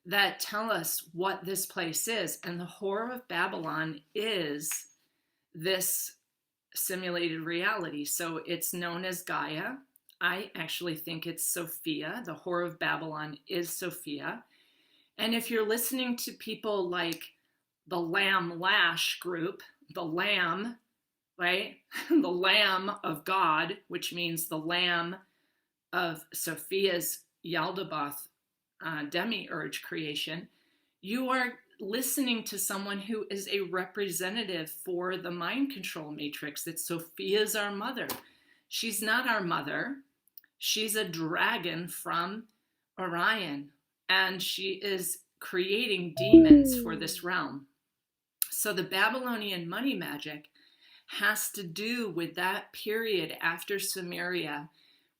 that tell us what this place is. And the Whore of Babylon is this simulated reality. So it's known as Gaia. I actually think it's Sophia. The Whore of Babylon is Sophia. And if you're listening to people like the Lamb Lash group, the Lamb, right? The Lamb of God, which means the Lamb of Sophia's Yaldabaoth demiurge creation, you are listening to someone who is a representative for the mind control matrix, that Sophia's our mother. She's not our mother. She's a dragon from Orion, and she is creating demons for this realm. So the Babylonian money magic has to do with that period after Sumeria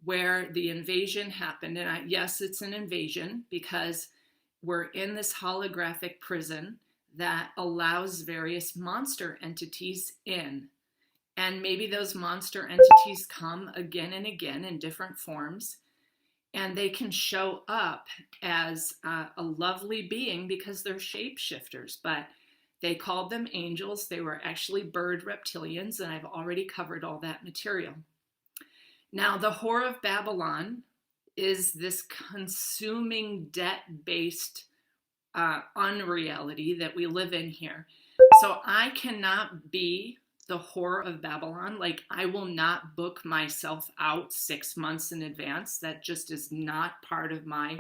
where the invasion happened. And yes, it's an invasion because we're in this holographic prison that allows various monster entities in. And maybe those monster entities come again and again in different forms. And they can show up as a lovely being because they're shapeshifters. But they called them angels. They were actually bird reptilians. And I've already covered all that material. Now, the Whore of Babylon is this consuming debt-based unreality that we live in here. So I cannot be the Whore of Babylon. Like, I will not book myself out 6 months in advance. That just is not part of my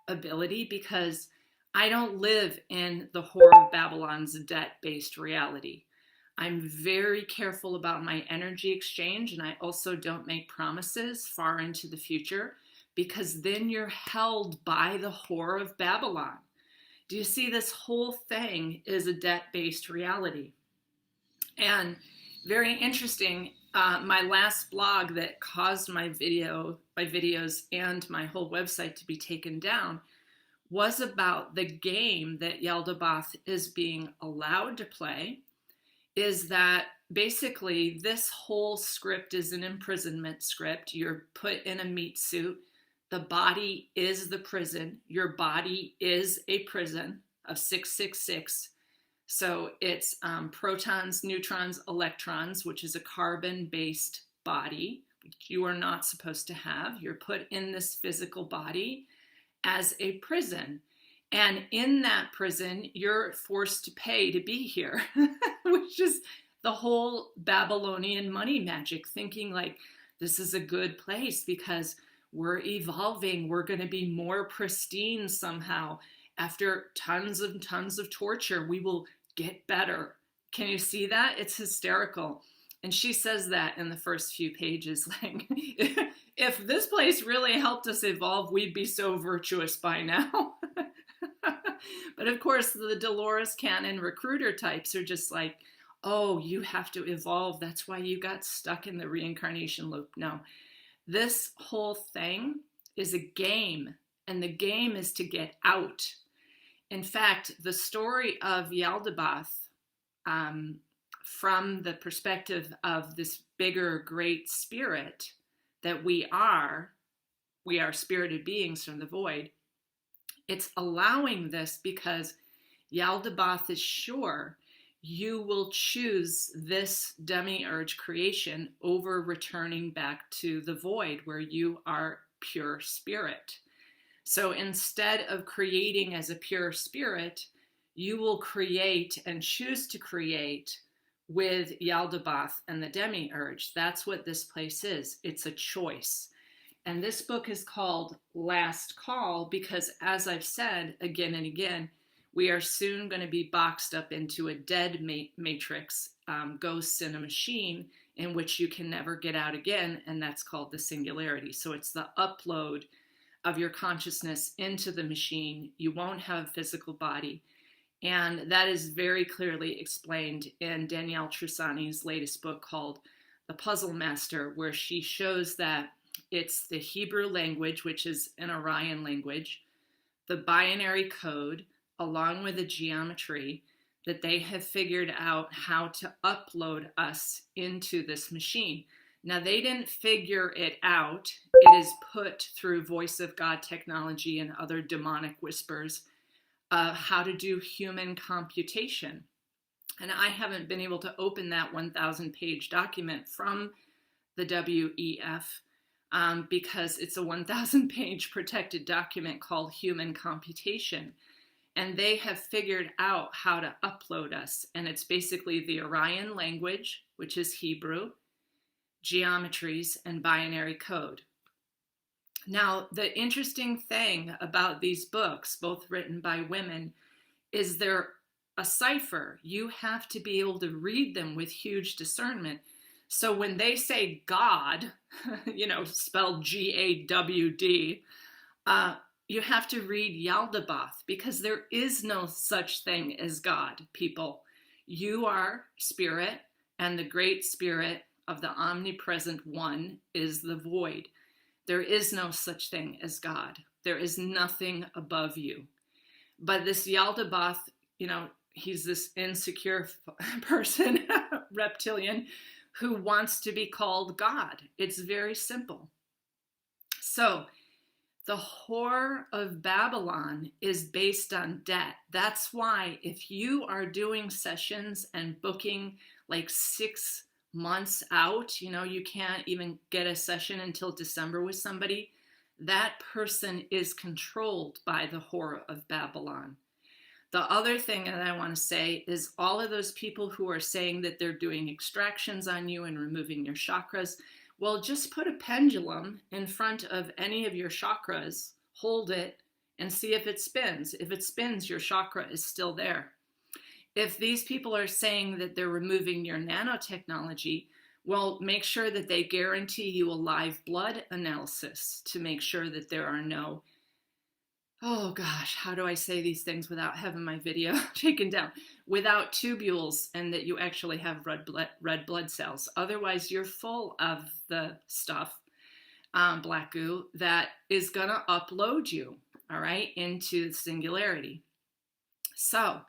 ability because I don't live in the Whore of Babylon's debt-based reality. I'm very careful about my energy exchange, and I also don't make promises far into the future because then you're held by the Whore of Babylon. Do you see, this whole thing is a debt-based reality? And very interesting, my last blog that caused my videos and my whole website to be taken down was about the game that Yaldabaoth is being allowed to play. Is that basically this whole script is an imprisonment script. You're put in a meat suit. The body is the prison. Your body is a prison of 666. So it's protons, neutrons, electrons, which is a carbon-based body, which you are not supposed to have. You're put in this physical body as a prison. And in that prison, you're forced to pay to be here, which is the whole Babylonian money magic, thinking like this is a good place because we're evolving. We're going to be more pristine somehow. After tons of torture, we will get better. Can you see that? It's hysterical. And she says that in the first few pages, like, if this place really helped us evolve, we'd be so virtuous by now. But of course, the Dolores Cannon recruiter types are just like, oh, you have to evolve. That's why you got stuck in the reincarnation loop. No, this whole thing is a game, and the game is to get out. In fact, the story of Yaldabaoth, from the perspective of this bigger, great spirit that we are spirited beings from the void. It's allowing this because Yaldabaoth is sure you will choose this demiurge creation over returning back to the void where you are pure spirit. So instead of creating as a pure spirit, you will create and choose to create with Yaldabaoth and the demiurge. That's what this place is. It's a choice. And this book is called Last Call because, as I've said again and again, we are soon going to be boxed up into a dead matrix, ghosts in a machine, in which you can never get out again, and that's called the singularity. So it's the upload of your consciousness into the machine. You won't have a physical body. And that is very clearly explained in Danielle Trusani's latest book called The Puzzle Master, where she shows that it's the Hebrew language, which is an Orion language, the binary code, along with the geometry, that they have figured out how to upload us into this machine. Now, they didn't figure it out. It is put through voice of God technology and other demonic whispers how to do human computation. And I haven't been able to open that 1,000-page document from the WEF because it's a 1,000-page protected document called Human Computation. And they have figured out how to upload us. And it's basically the Orion language, which is Hebrew, geometries, and binary code. Now, the interesting thing about these books, both written by women, is they're a cipher. You have to be able to read them with huge discernment. So when they say God, spelled G-A-W-D, you have to read Yaldabaoth, because there is no such thing as God, people. You are spirit, and the great spirit of the omnipresent one is the void. There is no such thing as God. There is nothing above you. But this Yaldabaoth, he's this insecure person, reptilian, who wants to be called God. It's very simple. So the Whore of Babylon is based on debt. That's why if you are doing sessions and booking like 6 months out, you can't even get a session until December with somebody, that person is controlled by the Whore of Babylon. The other thing that I want to say is all of those people who are saying that they're doing extractions on you and removing your chakras, well, just put a pendulum in front of any of your chakras, hold it, and see if it spins. If it spins, your chakra is still there. If these people are saying that they're removing your nanotechnology, well, make sure that they guarantee you a live blood analysis to make sure that there are no, oh gosh, how do I say these things without having my video taken down? Without tubules, and that you actually have red blood cells. Otherwise, you're full of the stuff, black goo, that is going to upload you, all right, into singularity. So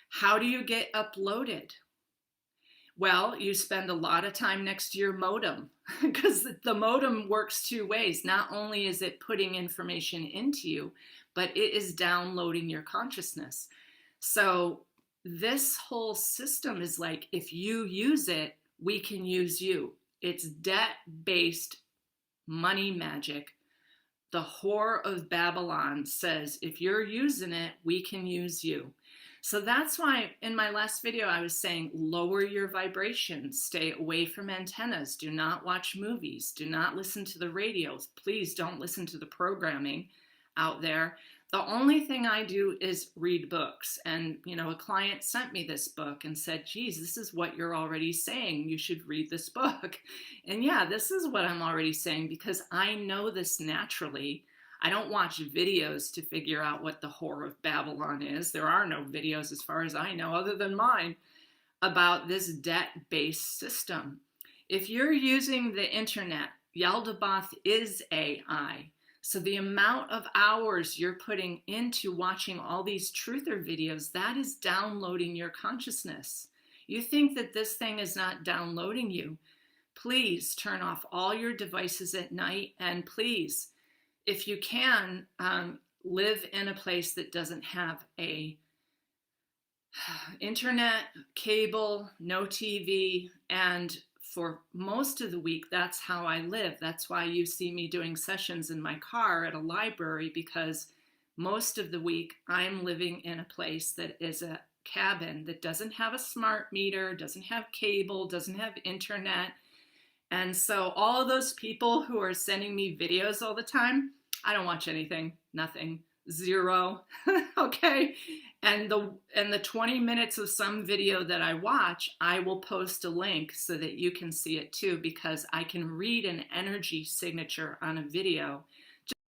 how do you get uploaded? Well, you spend a lot of time next to your modem, because the modem works 2 ways. Not only is it putting information into you, but it is downloading your consciousness. So this whole system is like, if you use it, we can use you. It's debt-based money magic. The Whore of Babylon says, if you're using it, we can use you. So that's why in my last video, I was saying, lower your vibrations, stay away from antennas, do not watch movies, do not listen to the radios. Please don't listen to the programming out there. The only thing I do is read books. And, a client sent me this book and said, geez, this is what you're already saying. You should read this book. And yeah, this is what I'm already saying, because I know this naturally. I don't watch videos to figure out what the Whore of Babylon is. There are no videos, as far as I know, other than mine, about this debt-based system. If you're using the internet, Yaldabaoth is AI. So the amount of hours you're putting into watching all these truther videos, that is downloading your consciousness. You think that this thing is not downloading you? Please turn off all your devices at night, and please, if you can, live in a place that doesn't have a internet, cable, no TV, and for most of the week, that's how I live. That's why you see me doing sessions in my car at a library, because most of the week I'm living in a place that is a cabin that doesn't have a smart meter, doesn't have cable, doesn't have internet. And so all of those people who are sending me videos all the time, I don't watch anything, nothing, zero, okay? And the 20 minutes of some video that I watch, I will post a link so that you can see it too, because I can read an energy signature on a video